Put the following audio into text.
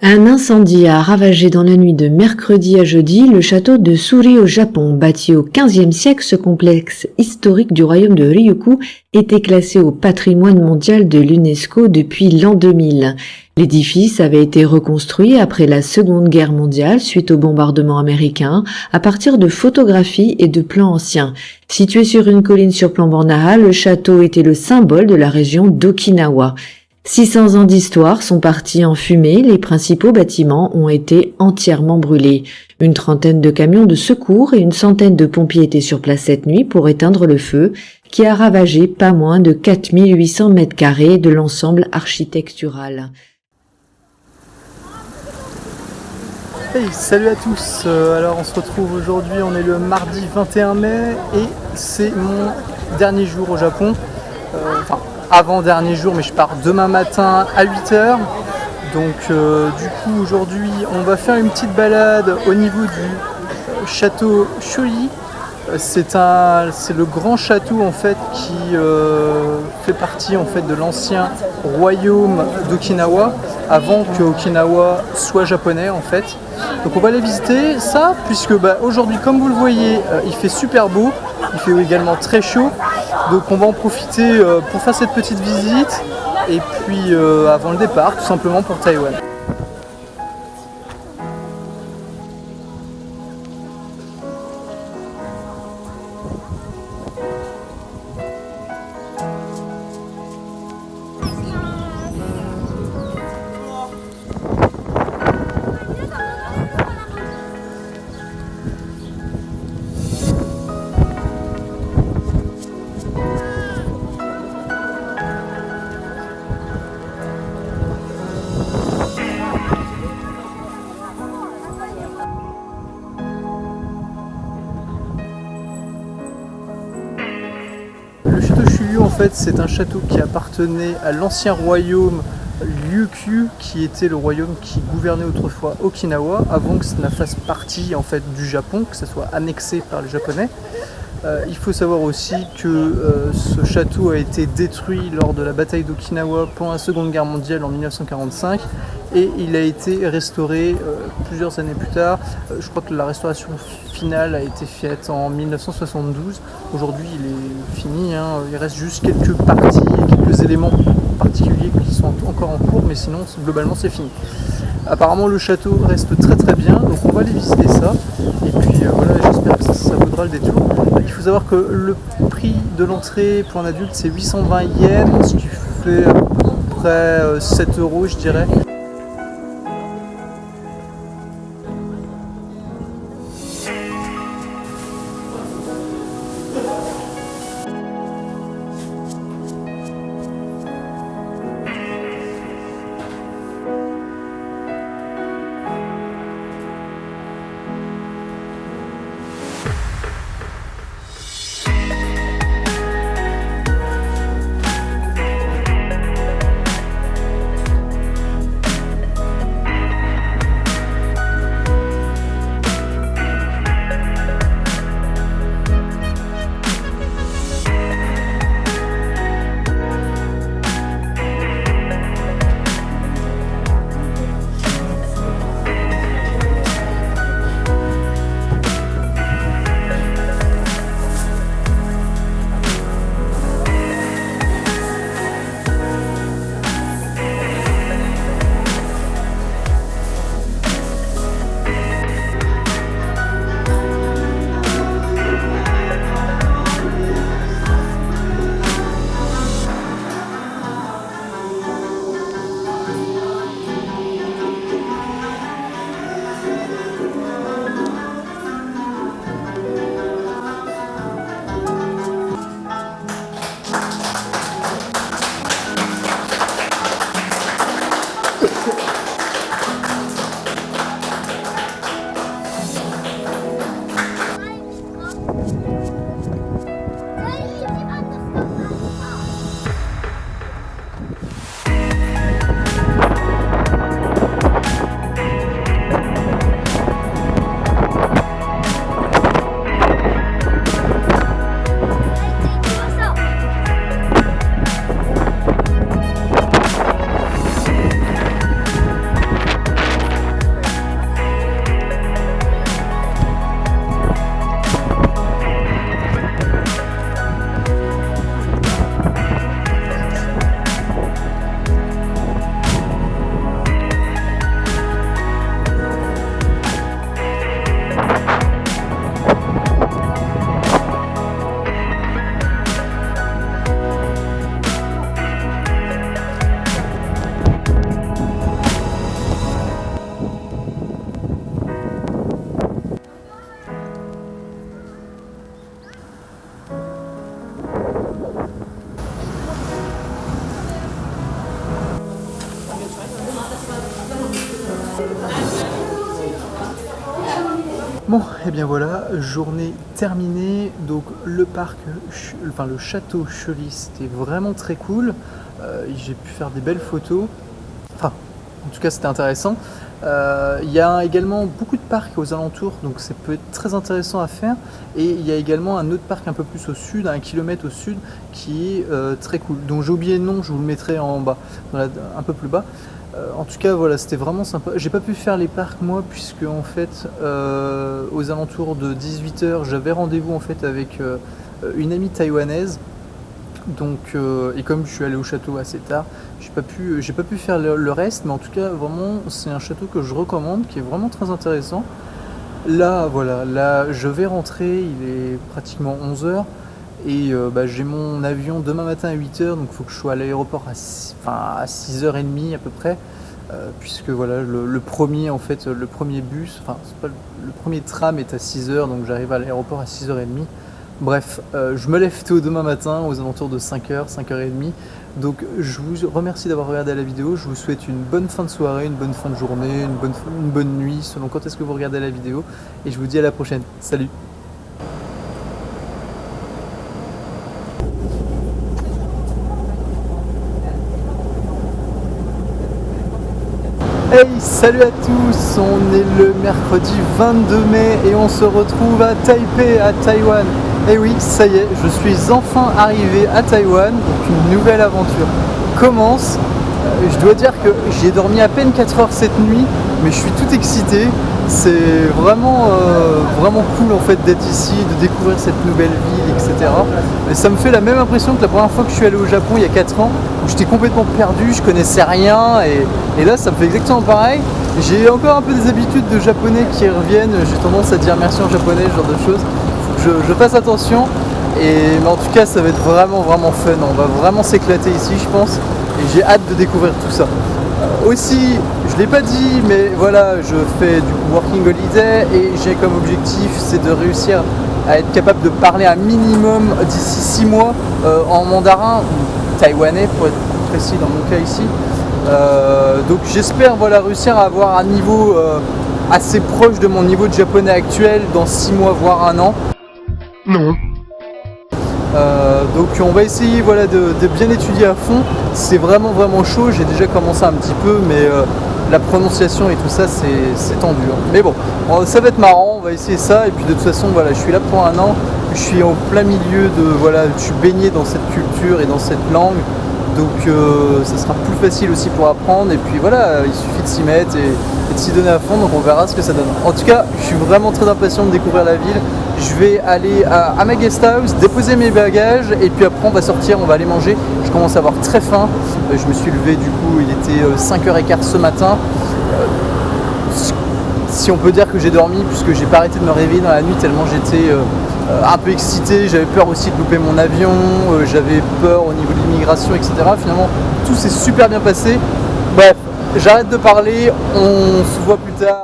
Un incendie a ravagé dans la nuit de mercredi à jeudi le château de Suri au Japon. Bâti au XVe siècle, ce complexe historique du royaume de Ryukyu était classé au patrimoine mondial de l'UNESCO depuis l'an 2000. L'édifice avait été reconstruit après la Seconde Guerre mondiale suite aux bombardements américains à partir de photographies et de plans anciens. Situé sur une colline surplombant Naha, le château était le symbole de la région d'Okinawa. 600 ans d'histoire sont partis en fumée, les principaux bâtiments ont été entièrement brûlés. Une trentaine de camions de secours et une centaine de pompiers étaient sur place cette nuit pour éteindre le feu, qui a ravagé pas moins de 4800 mètres carrés de l'ensemble architectural. Hey, salut à tous, alors on se retrouve aujourd'hui, on est le mardi 21 mai et c'est mon dernier jour au Japon, avant-dernier jour, mais je pars demain matin à 8h. Donc du coup aujourd'hui on va faire une petite balade au niveau du château Shuri. C'est le grand château en fait qui fait partie en fait de l'ancien royaume d'Okinawa avant que Okinawa soit japonais en fait. Donc on va aller visiter ça puisque aujourd'hui comme vous le voyez il fait super beau, il fait également très chaud. Donc on va en profiter pour faire cette petite visite et puis avant le départ tout simplement pour Taïwan. Le château Shuri en fait c'est un château qui appartenait à l'ancien royaume Ryukyu qui était le royaume qui gouvernait autrefois Okinawa avant que ça ne fasse partie en fait du Japon, que ça soit annexé par les Japonais. Il faut savoir aussi que ce château a été détruit lors de la bataille d'Okinawa pendant la Seconde Guerre mondiale en 1945 et il a été restauré plusieurs années plus tard. Je crois que la restauration finale a été faite en 1972. Aujourd'hui il est fini, il reste juste quelques parties et quelques éléments particuliers qui sont encore en cours, mais sinon globalement c'est fini. Apparemment le château reste très très bien, donc on va aller visiter ça et puis voilà, j'espère que ça vaudra le détour. Il faut savoir que le prix de l'entrée pour un adulte c'est 820 yens, ce qui fait à peu près 7 € je dirais. Bon, et bien voilà, journée terminée. Donc le parc, le château Choly, c'était vraiment très cool. J'ai pu faire des belles photos. Enfin, en tout cas, c'était intéressant. Il y a également beaucoup de parcs aux alentours, donc ça peut être très intéressant à faire. Et il y a également un autre parc un peu plus au sud, à 1 kilomètre au sud, qui est très cool. Donc j'ai oublié le nom, je vous le mettrai en bas, un peu plus bas. En tout cas, voilà, c'était vraiment sympa. J'ai pas pu faire les parcs moi, puisque en fait, aux alentours de 18h, j'avais rendez-vous en fait avec une amie taïwanaise. Donc, et comme je suis allé au château assez tard, j'ai pas pu faire le reste, mais en tout cas, vraiment, c'est un château que je recommande, qui est vraiment très intéressant. Là, voilà, là, je vais rentrer, il est pratiquement 11h, et j'ai mon avion demain matin à 8h, donc il faut que je sois à l'aéroport à 6h30 à peu près, puisque voilà, le premier, en fait, le premier bus, enfin, c'est pas le premier tram est à 6h, donc j'arrive à l'aéroport à 6h30. Bref, je me lève tôt demain matin aux alentours de 5h, 5h30. Donc je vous remercie d'avoir regardé la vidéo. Je vous souhaite une bonne fin de soirée, une bonne fin de journée, une bonne nuit, selon quand est-ce que vous regardez la vidéo. Et je vous dis à la prochaine. Salut! Hey, salut à tous! On est le mercredi 22 mai et on se retrouve à Taipei, à Taïwan. Et oui, ça y est, je suis enfin arrivé à Taïwan, donc une nouvelle aventure commence. Je dois dire que j'ai dormi à peine 4 heures cette nuit, mais je suis tout excité. C'est vraiment, vraiment cool en fait d'être ici, de découvrir cette nouvelle ville, etc. Et ça me fait la même impression que la première fois que je suis allé au Japon il y a 4 ans, où j'étais complètement perdu, je connaissais rien, et là ça me fait exactement pareil. J'ai encore un peu des habitudes de japonais qui reviennent, j'ai tendance à dire merci en japonais, ce genre de choses. Je fasse attention, mais en tout cas ça va être vraiment fun, on va vraiment s'éclater ici je pense, et j'ai hâte de découvrir tout ça. Aussi, je l'ai pas dit, mais voilà, je fais du working holiday et j'ai comme objectif c'est de réussir à être capable de parler un minimum d'ici 6 mois en mandarin ou taïwanais pour être précis dans mon cas ici. Donc j'espère voilà, réussir à avoir un niveau assez proche de mon niveau de japonais actuel dans 6 mois voire 1 an. Non. Donc on va essayer voilà, de bien étudier à fond. C'est vraiment chaud, j'ai déjà commencé un petit peu, mais la prononciation et tout ça c'est tendu. Hein. Mais bon, ça va être marrant, on va essayer ça. Et puis de toute façon, voilà, je suis là pour 1 an, je suis en plein milieu de, voilà, je suis baigné dans cette culture et dans cette langue. Donc ça sera plus facile aussi pour apprendre. Et puis voilà, il suffit de s'y mettre et de s'y donner à fond, donc on verra ce que ça donne. En tout cas, je suis vraiment très impatient de découvrir la ville. Je vais aller à ma guest house, déposer mes bagages et puis après on va sortir, on va aller manger. Je commence à avoir très faim. Je me suis levé du coup, il était 5h15 ce matin. Si on peut dire que j'ai dormi, puisque j'ai pas arrêté de me réveiller dans la nuit tellement j'étais un peu excité. J'avais peur aussi de louper mon avion, j'avais peur au niveau de l'immigration, etc. Finalement, tout s'est super bien passé. Bref, j'arrête de parler, on se voit plus tard.